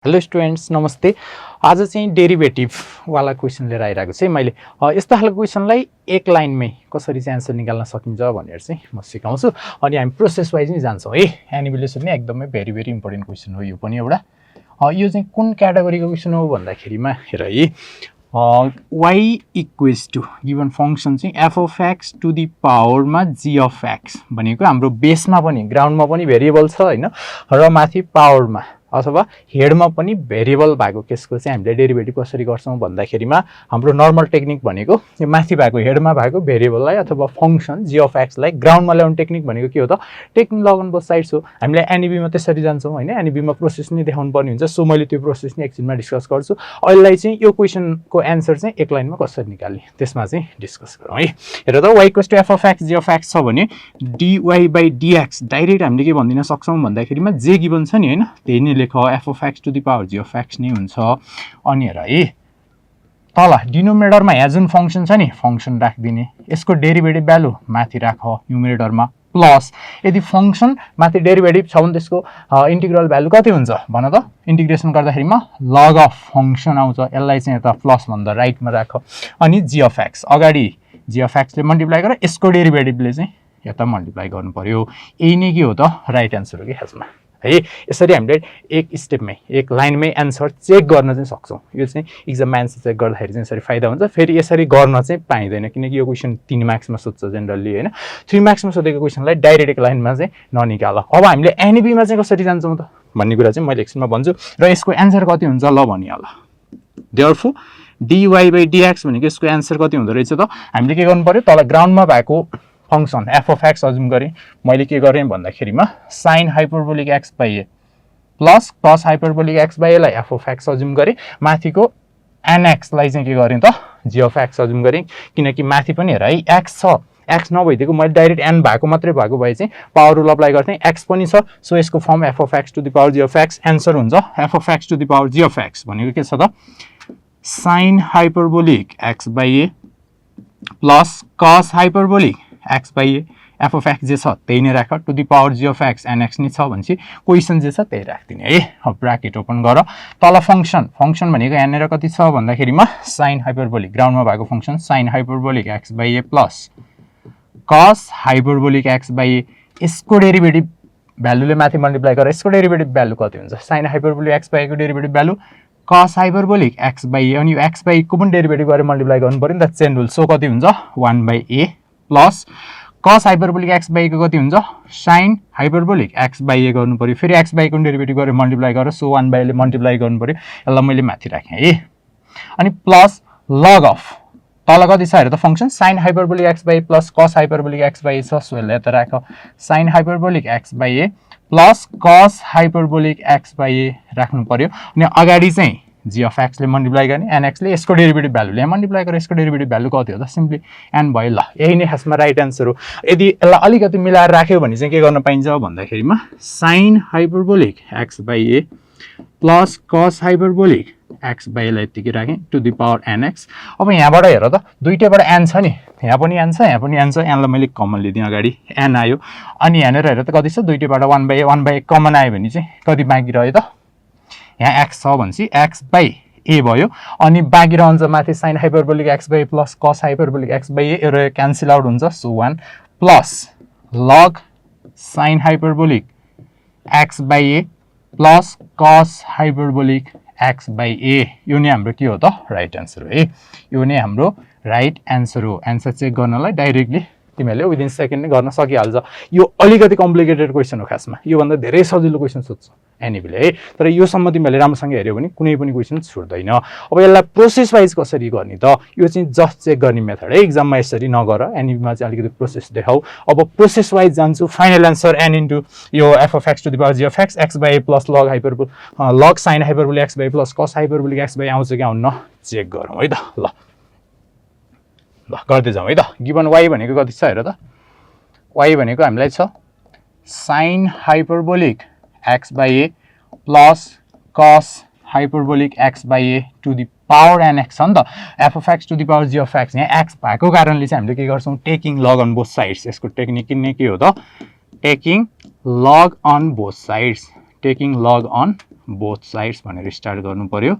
Hello students नमस्ते। आज चाहिँ डेरिभेटिभ वाला क्वेसन लिएर आइरहेको छु मैले। यस्तो खालको क्वेसनलाई एक लाइनमै कसरी चाहिँ आन्सर निकाल्न सकिन्छ भनेर चाहिँ म सिकाउँछु अनि हामी प्रोसेस वाइज नै जान्छौँ है। एनिभुलेसन नै एकदमै भेरी इम्पोर्टेन्ट क्वेसन हो यो पनि एउटा। यो चाहिँ कुन क्याटेगोरीको क्वेसन हो भन्दाखेरिमा हेर है, y equals to given function चाहिँ f of x to the पावरमा g of x भनेको हाम्रो बेसमा पनि ग्राउन्डमा पनि भेरिएबल छ हैन, र माथि पावरमा अथवा हेडमा पनि भेरिएबल भएको केसको चाहिँ हामीले डेरिभेटिभ कसरी गर्छौँ भन्दाखेरिमा हाम्रो नर्मल टेक्निक भनेको यो माथि भएको हेडमा भएको भेरिएबललाई अथवा फङ्सन g of x लाई ग्राउन्डमा ल्याउने टेक्निक भनेको के हो त, taking log on both sides हो। हामीले एनईबीमा त्यसरी जान्छौँ हैन, एनईबीमा प्रोसेस नै देखाउनु पर्ने हुन्छ। सो मैले त्यो प्रोसेस नै एकछिनमा डिस्कस गर्छु। अहिलेलाई चाहिँ यो क्वेसनको एन्सर चाहिँ एक लाइनमा कसरी निकाल्ने त्यसमा चाहिँ डिस्कस गरौँ है। हेर त y equals to f of x g of x छ भने dy by dx डाइरेक्ट हामीले के भनिदिन सक्छौँ भन्दाखेरिमा जे गिभन छ नि हैन, त्यही नै लेख f of x to the power g of x नै हुन्छ। अनि हेर है, तल डिनोमिनेटरमा यहाँ जुन फङ्सन छ नि फङ्सन राखिदिने, यसको डेरिभेटिभ भ्यालु माथि राख न्युमिनेटरमा, प्लस यदि फङ्सन माथि डेरिभेटिभ छ भने त्यसको इन्टिग्रल भ्यालु कति हुन्छ भन त। इन्टिग्रेसन गर्दाखेरिमा लग अफ फङ्सन आउँछ, यसलाई चाहिँ यता प्लस भन्दा राइटमा राख। अनि g of x अगाडि g of x ले मल्टिप्लाई गर, यसको डेरिभेटिभले चाहिँ यता मल्टिप्लाई गर्नु पर्यो। यही नै के हो त राइट एन्सर हो कि खासमा है। यसरी हामीले एक स्टेपमै एक लाइनमै एन्सर चेक गर्न चाहिँ सक्छौँ। यो चाहिँ इक्जाममा एन्सर चेक गर्दाखेरि चाहिँ यसरी फाइदा हुन्छ। फेरि यसरी गर्न चाहिँ पाइँदैन किनकि यो क्वेसन 3 मार्क्समा सोध्छ जेनरली हैन। 3 मार्क्समा सोधेको क्वेसनलाई डाइरेक्ट एक लाइनमा चाहिँ ननिकाल। अब हामीले एनईबीमा चाहिँ कसरी जान्छौँ त भन्ने कुरा चाहिँ मैले एकछिनमा भन्छु र यसको एन्सर कति हुन्छ ल भनिहाल। देयरफोर dy by dx भनेको यसको एन्सर कति हुँदो रहेछ त, हामीले के गर्नु पर्यो, तल ग्राउन्डमा भएको फङ्सन f of x अजुम गरेँ। मैले के गरेँ भन्दाखेरिमा sin hyperbolic x by a plus cos hyperbolic x by a लाई f of x अजुम गरेँ। माथिको nx लाई चाहिँ के गरेँ त g of x अजुम गरेँ, किनकि माथि पनि हेर है x छ, x नभइदिएको मैले डाइरेक्ट n भएको मात्रै भएको भए चाहिँ पावर रुल अप्लाई गर्थेँ। x पनि छ, सो यसको form f of x to the power g of x answer हुन्छ f of x to the power g of x भनेको के छ त sin hyperbolic x by a plus cos hyperbolic x by a f of x जे छ त्यही नै राख, to the power g of x nx नै छ भनेपछि क्वेसन जे छ त्यही राख्दिने है। अब ब्राकेट ओपन गर, तल फङ्सन भनेको यहाँनिर कति छ भन्दाखेरिमा sin हाइपरबोलिक ग्राउन्डमा भएको function sin hyperbolic x by a plus cos hyperbolic x by a, यसको डेरिभेटिभ भ्यालुले माथि मल्टिप्लाई गर, यसको डेरिभेटिभ भ्यालु कति हुन्छ sin hyperbolic x by a को derivative value cos hyperbolic x by a, अनि यो x by a को पनि डेरिभेटिभ गरेर मल्टिप्लाई गर्नु पर्यो नि त, चेन रुल। सो कति हुन्छ 1 by a plus cos hyperbolic x by a को कति हुन्छ sin hyperbolic x by a गर्नु पर्यो, फेरि x by a को डेरिभेटिभ गरेर मल्टिप्लाई गर, सो 1 by a ले मल्टिप्लाई गर्नु पर्यो। यसलाई मैले माथि राखेँ है। अनि प्लस लग अफ तल कति छ हेर त function sin hyperbolic x by a plus cos hyperbolic x by a छ, सो यसलाई यता राख sin hyperbolic x by a plus cos hyperbolic x by a राख्नु पर्यो। अनि अगाडि चाहिँ g of x ले मल्टिप्लाई गर्ने, nx ले यसको डेरिभेटिभ भ्यालुले मल्टिप्लाई गरेर यसको डेरिभेटिभ भ्यालु कति हो त सिम्पली n भयो। ल यही नै खासमा राइट एन्सर हो। यदि यसलाई अलिकति मिलाएर राख्यो भने चाहिँ के गर्न पाइन्छ भन्दाखेरिमा sin hyperbolic x by a plus cos hyperbolic x by a लाई यतिकै राखेँ टु दी पावर nx। अब यहाँबाट हेर त दुईटैबाट n छ नि, यहाँ पनि n छ यहाँ पनि n छ, n लाई मैले कमन लिदिएँ अगाडि n आयो। अनि यहाँनिर हेर त कति छ दुईटैबाट 1 by a कमन आयो भने चाहिँ कति बाँकी रह्यो त, यहाँ x छ भनेपछि x by a भयो। अनि बाँकी रहन्छ माथि sin hyperbolic x by a plus cos hyperbolic x by a, र क्यान्सल आउट हुन्छ, so 1 plus log sin hyperbolic x by a plus cos hyperbolic x by a। यो नै हाम्रो के हो त राइट एन्सर हो है। यो नै हाम्रो राइट एन्सर हो। एन्सर चेक गर्नलाई डाइरेक्टली तिमीहरूले विदिन सेकेन्ड नै गर्न सकिहाल्छ। यो अलिकति कम्प्लिकेटेड क्वेसन हो खासमा, योभन्दा धेरै सजिलो क्वेसन सोध्छ एनईबीले है, तर योसम्म तिमीहरूले राम्रोसँग हेऱ्यो भने कुनै पनि क्वेसन छुट्दैन। अब यसलाई प्रोसेस वाइज कसरी गर्ने त, यो चाहिँ जस्ट चेक गर्ने मेथड है। इक्जाममा यसरी नगर, एनईबीमा चाहिँ अलिकति प्रोसेस देखाऊ। अब प्रोसेस वाइज जान्छु, फाइनल एन्सर n इन्टु यो f of x to the power g of x by a plus log sin hyperbolic x by a plus cos hyperbolic x by a आउँछ कि आउन्न check गरौँ है त। ल गर्दै जाउँ है त। गिभन y भनेको कति छ हेर त, y भनेको हामीलाई छ sin hyperbolic x by a plus cos hyperbolic x by a to the power nx छ नि त। f of x to the power g of x, यहाँ x भएको कारणले चाहिँ हामीले के गर्छौँ taking log on both sides. यसको टेक्निक नै के हो त taking log on both sides. Taking log on both sides भनेर स्टार्ट गर्नु पर्यो।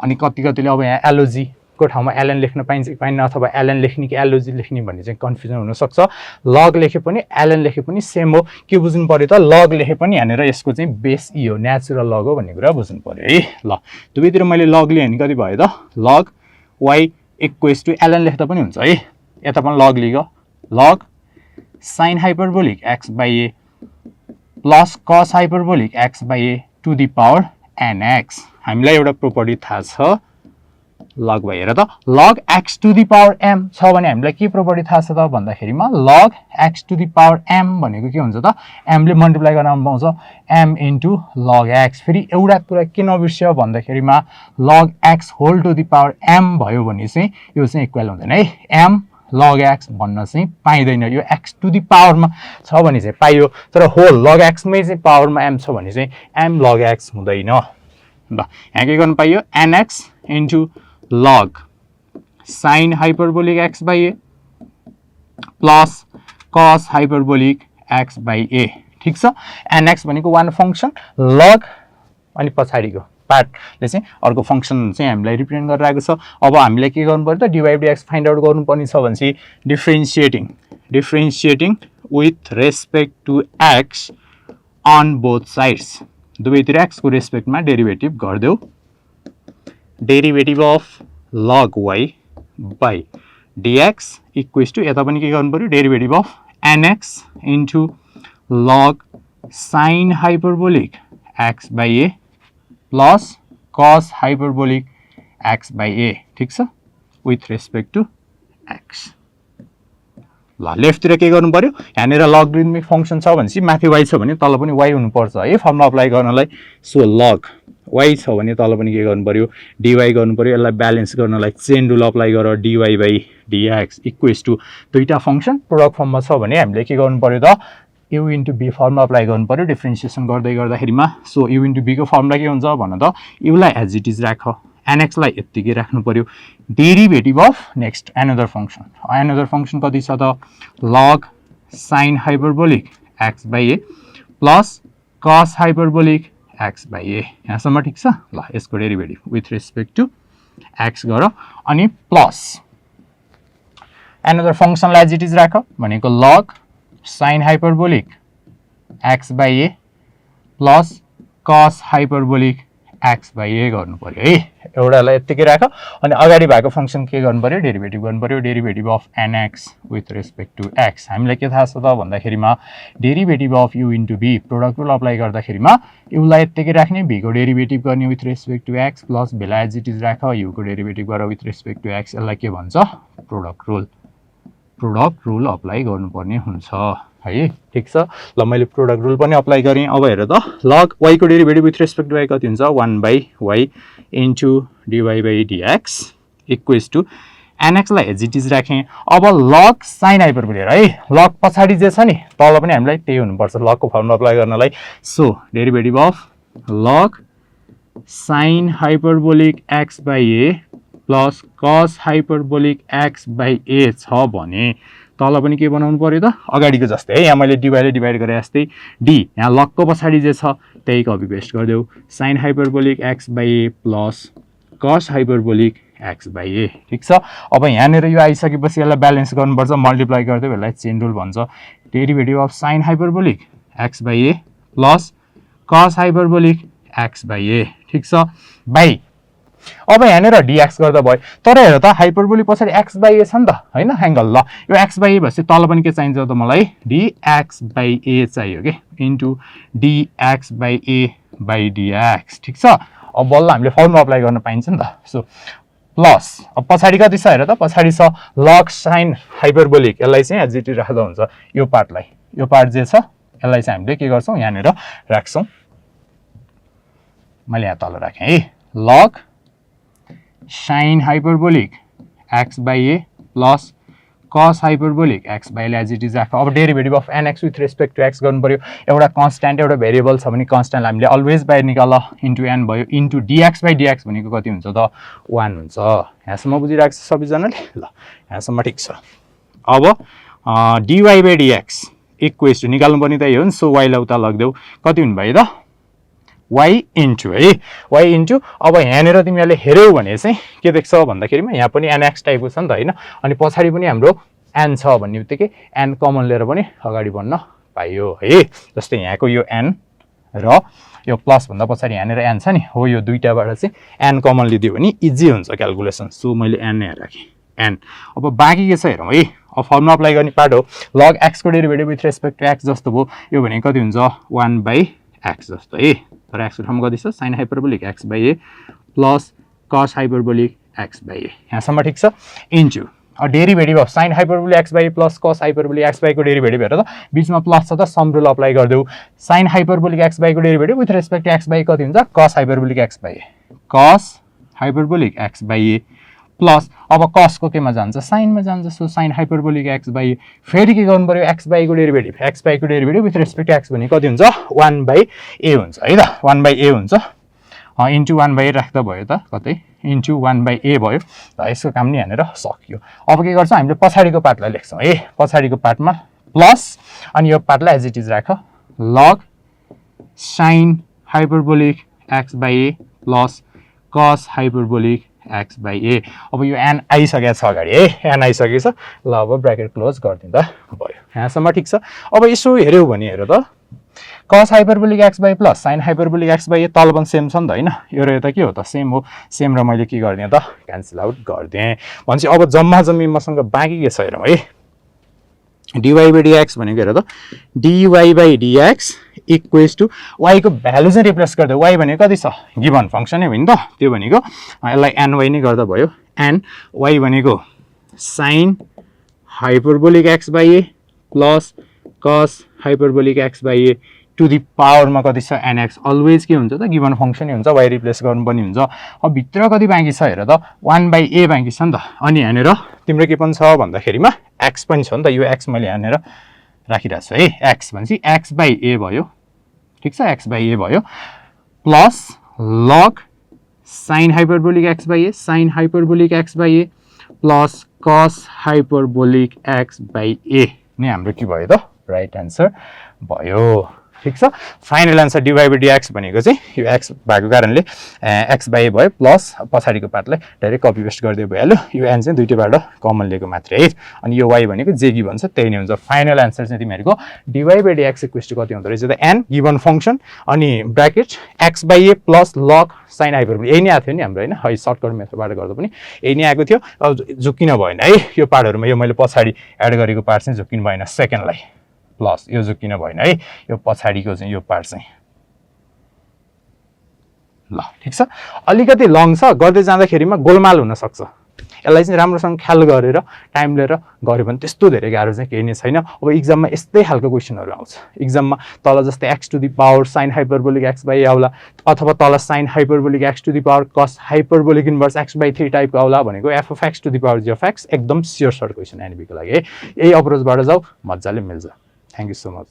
अनि कतिले अब यहाँ एलओजी को ठाउँमा एलएन लेख्न पाइन्छ कि पाइन्न अथवा एलएन लेख्ने कि एलओजी लेख्ने भन्ने चाहिँ कन्फ्युजन हुनसक्छ। लग लेखे पनि एलएन लेखे पनि सेम हो। के बुझ्नु पर्यो त, लग लेखे पनि यहाँनिर यसको चाहिँ बेस ई हो, नेचुरल लग हो भन्ने कुरा बुझ्नु पर्यो है। ल दुवैतिर मैले लग लिएँ भने कति भयो त, log Y equals to L N लेख्दा पनि हुन्छ है। यता पनि लग लिगो, log sine hyperbolic X by A plus cos hyperbolic X by A to the power N X. हामीलाई एउटा प्रोपर्टी थाहा छ लग बाई, हेर त log X to the power M छ भने हामीलाई के प्रोपर्टी थाहा छ त भन्दाखेरिमा log X to the power M भनेको के हुन्छ त, एमले मल्टिप्लाई गर्न पाउँछ एम इन्टु लग एक्स। फेरि एउटा कुरा के नबिर्स्यो भन्दाखेरिमा log X whole to the power M भयो भने चाहिँ यो चाहिँ इक्वल हुँदैन है, एम लग एक्स भन्न चाहिँ पाइँदैन। यो एक्स टु द पावरमा छ भने चाहिँ पाइयो, तर होल लग एक्समै चाहिँ पावरमा एम छ भने चाहिँ एम लग एक्स हुँदैन। ल यहाँ के गर्नु पाइयो, N X into log sine hyperbolic X by A plus cos hyperbolic X by A. ठिक छ, एनएक्स भनेको वान फङ्सन, लग अनि पछाडिको पार्टले चाहिँ अर्को फङ्सन चाहिँ हामीलाई रिप्रेजेन्ट गरेर आएको छ। अब हामीलाई के गर्नु पर्यो त, डिवाई डिएक्स फाइन्ड आउट गर्नुपर्ने छ भने चाहिँ differentiating with respect to X on both sides, दुवैतिर एक्सको रेस्पेक्टमा डेरिभेटिभ गरिदेऊ। Derivative of log Y by dx equals to यता पनि के गर्नु पर्यो, derivative of N X into log sine hyperbolic X by A plus cos hyperbolic X by A. ठिक छ, विथ रेस्पेक्ट टु एक्स। ल लेफ्टतिर के गर्नु पर्यो, यहाँनिर लगरिथमिक फङ्सन छ भनेपछि माथि वाइ छ भने तल पनि वाइ हुनुपर्छ है फर्मुला अप्लाई गर्नलाई। सो लग वाइ छ भने तल पनि के गर्नु पर्यो, डिवाई गर्नु पर्यो। यसलाई ब्यालेन्स गर्नलाई चेन रुल अप्लाई गरेर dy by dx equals to दुईवटा फङ्सन प्रोडक्ट फर्ममा छ भने हामीले के गर्नु पर्यो त, u into v formula apply गर्नु पर्यो डिफ्रेन्सिएसन गर्दै गर्दाखेरिमा। सो यु इन्टु बीको फर्मुला के हुन्छ भन त, युलाई एज इट इज राख, एनएक्सलाई यत्तिकै राख्नु पर्यो, derivative of next another function कति छ त, log sine hyperbolic X by A plus cos hyperbolic X by A. यहाँसम्म ठिक छ। ल यसको derivative with respect to X गर अनि प्लस एनदर फङ्सनलाई एज इट इज राख भनेको log sine hyperbolic X by A plus cos hyperbolic X by A गर्नु पर्यो है। एउटालाई यत्तिकै राख अनि अगाडि भएको फङ्सन के गर्नु पर्यो, डेरिभेटिभ गर्नु पर्यो, derivative of N X with respect to X. हामीलाई के थाहा छ त भन्दाखेरिमा derivative of U into B product rule apply गर्दाखेरिमा युलाई यत्तिकै राख्ने, बीको डेरिभेटिभ गर्ने with respect to X plus बेला एज इट इज राख, युको डेरिभेटिभ गर विथ रेस्पेक्ट टु एक्स। यसलाई के भन्छ, प्रोडक्ट रुल अप्लाई गर्नुपर्ने हुन्छ है। ठिक छ। ल मैले प्रोडक्ट रुल पनि अप्लाई गरेँ। अब हेर त, लग वाइको derivative with respect to Y कति हुन्छ, 1 by Y into D Y by dx equals to एनएक्सलाई एज इट इज राखेँ। अब लग साइन हाइपरबोलिक है, लग पछाडि जे छ नि तल पनि हामीलाई त्यही हुनुपर्छ लगको फर्मुला अप्लाई गर्नलाई। So derivative of log sine hyperbolic X by A plus cos hyperbolic X by A छ भने तल पनि के बनाउनु पर्यो त, अगाडिको जस्तै है। यहाँ मैले डिवाइडले डिभाइड गरे जस्तै डी, यहाँ लगको पछाडि जे छ त्यही कपी पेस्ट गरिदेऊ, sine hyperbolic X by A plus cos hyperbolic X by A. ठिक छ। अब यहाँनिर यो आइसकेपछि यसलाई ब्यालेन्स गर्नुपर्छ, मल्टिप्लाई गरिदेऊ, यसलाई चेन रुल भन्छ। Derivative of sine hyperbolic X by A plus cos hyperbolic X by A. ठिक छ, बाई अब यहाँनिर डिएक्स गर्दा भयो, तर हेर त हाइपरबोलिक पछाडि एक्स बाई ए छ नि त होइन एङ्गल। ल यो एक्स बाई ए भएपछि तल पनि के चाहिन्छ त मलाई, डिएक्स बाई ए चाहियो कि into dx by A by dx. ठिक छ। अब बल्ल हामीले फर्मुला अप्लाई गर्न पाइन्छ नि त। सो प्लस अब पछाडि कति छ हेर त, पछाडि छ लग साइन हाइपरबोलिक, यसलाई चाहिँ एज इट इज राख्दा हुन्छ। यो पार्टलाई, यो पार्ट जे छ यसलाई चाहिँ हामीले के गर्छौँ यहाँनिर राख्छौँ। मैले यहाँ तल राखेँ है, log sine hyperbolic X by A plus cos hyperbolic X by as it is राख। अब derivative of N X with respect to X गर्नु पर्यो। एउटा कन्स्ट्यान्ट एउटा भेरिएबल छ भने कन्स्ट्यान्ट हामीले अलवेज बाहिर निकाल, इन्टु एन भयो, इन्टु डिएक्स बाई डिएक्स भनेको कति हुन्छ त, 1 हुन्छ। यहाँसम्म बुझिरहेको छ सबैजनाले। ल यहाँसम्म ठिक छ। अब dy by dx equals to निकाल्नु पर्ने त यो हो नि। सो वाइलाई उता लगिदेऊ, कति हुनु भयो त y इन्टु है y इन्टु अब यहाँनिर तिमीहरूले हेऱ्यौ भने चाहिँ के देख्छ भन्दाखेरिमा यहाँ पनि nx टाइपको छ नि त होइन अनि पछाडि पनि हाम्रो n छ भन्ने बित्तिकै n कमन लिएर पनि अगाडि बढ्न पाइयो है जस्तै यहाँको यो n र यो प्लस भन्दा पछाडि यहाँनिर n छ नि हो यो दुईटाबाट चाहिँ n कमन लिदियो भने इजी हुन्छ क्याल्कुलेसन सो मैले n यहाँ राखेँ n अब बाँकी के छ हेरौँ है अब फर्मुला अप्लाई गर्ने पार्ट हो log x को derivative with respect to x जस्तो भयो यो भने कति हुन्छ 1/x जस्तो है तर x को ठाउँमा कति छ sin hyperbolic x/a plus cos hyperbolic x/a यहाँसम्म ठिक छ into derivative of sin hyperbolic x/a plus cos hyperbolic x/a को डेरिभेटिभ हेर त बीचमा प्लस छ त सम रुल अप्लाई गरिदेऊ sin हाइपरबोलिक x/a को derivative with respect to x/a कति हुन्छ cos hyperbolic x/a cos hyperbolic x/a plus अब cos को केमा जान्छ sin मा जान्छ सो sin हाइपरबोलिक x/a फेरि के गर्नु पर्यो x/a को डेरिभेटिभ x/a को derivative with respect to x भने कति हुन्छ 1/a हुन्छ है त 1/a हुन्छ इन्टु 1/a राख्दा भयो त कतै इन्टु 1/a भयो र यसको काम नि यहाँनिर सकियो अब के गर्छौँ हामीले पछाडिको पार्टलाई लेख्छौँ है पछाडिको पार्टमा प्लस अनि यो पार्टलाई एज इट इज राख log sin hyperbolic x/a plus cos hyperbolic x/a अब यो n आइसकेको छ अगाडि है n आइसकेको छ ल अब ब्र्याकेट क्लोज गरिदिँदा भयो यहाँसम्म ठिक छ अब यसो हेऱ्यौ भने हेर त cos hyperbolic x/a plus sin hyperbolic x/a तल पनि सेम छ नि त होइन यो र यो त के हो त सेम हो सेम र मैले के गरिदिएँ त क्यान्सल आउट गरिदिएँ भनेपछि अब जम्मा जम्मी मसँग बाँकी के छ हेरौँ है dy/dx भनेको हेर त dy/dx इक्वल्स टु y को भ्यालु चाहिँ रिप्लेस गरिदियो y भनेको कति छ गिभन फंक्सन हो नि त त्यो भनेको यसलाई ny नै गर्दा भयो n y भनेको sin hyperbolic x/a plus cos hyperbolic x/a to the पावरमा कति छ nx अलवेज के हुन्छ त गिभन फंक्सन नै हुन्छ y रिप्लेस गर्नु पनि हुन्छ अब भित्र कति बाँकी छ हेर त 1/a बाँकी छ नि त अनि यहाँनिर तिम्रो के पनि छ भन्दाखेरिमा x पनि छ नि त यो x मैले यहाँनिर राखिरहेको छु है x भनेपछि x/a भयो ठिक छ x/a भयो plus log sin hyperbolic x/a sin hyperbolic x/a plus cos hyperbolic x/a नै हाम्रो के भयो त राइट आन्सर भयो ठिक छ फाइनल आन्सर dy/dx भनेको चाहिँ यो x भएको कारणले x/a भयो प्लस पछाडिको पार्टलाई डाइरेक्ट कपी पेस्ट गरिदियो भइहाल्यो यो n चाहिँ दुईटैबाट कमन लिएको मात्रै है अनि यो y भनेको जे गिभन छ त्यही नै हुन्छ फाइनल आन्सर चाहिँ तिमीहरूको dy/dx इक्वल्स टु कति हुँदो रहेछ त n गिभन फंक्सन अनि bracket x/a plus log sin hyperbolic यही नै आएको थियो नि हाम्रो हैन है सर्टकट मेथडबाट गर्दा पनि यही नै आएको थियो अब झुकिन भएन है यो पार्टहरुमा यो मैले पछाडी एड गरेको पार्ट चाहिँ झुकिन भएन सेकेन्डलाई प्लस यो झुकिन भएन है यो पछाडीको चाहिँ यो पार्ट चाहिँ ल ठीक छ अलिकति लङ छ गर्दै जाँदाखेरिमा गोलमाल हुन सक्छ यसलाई चाहिँ राम्रोसँग ख्याल गरेर टाइम लिएर गर्यो भने त्यस्तो धेरै गाह्रो चाहिँ केही नै छैन अब एक्जाममा यस्तै खालको क्वेशनहरु आउँछ एक्जाममा तल जस्तै x to the power sin hyperbolic x/a आउला अथवा तल sin hyperbolic x to the power cos hyperbolic inverse x/3 टाइपको आउला भनेको f of x to the power g of x एकदम स्योर सर्ट क्वेशन एनबी को लागि है यही अप्रोचबाट जाऊ मज्जाले मिल्छ थ्यांक यू सो मच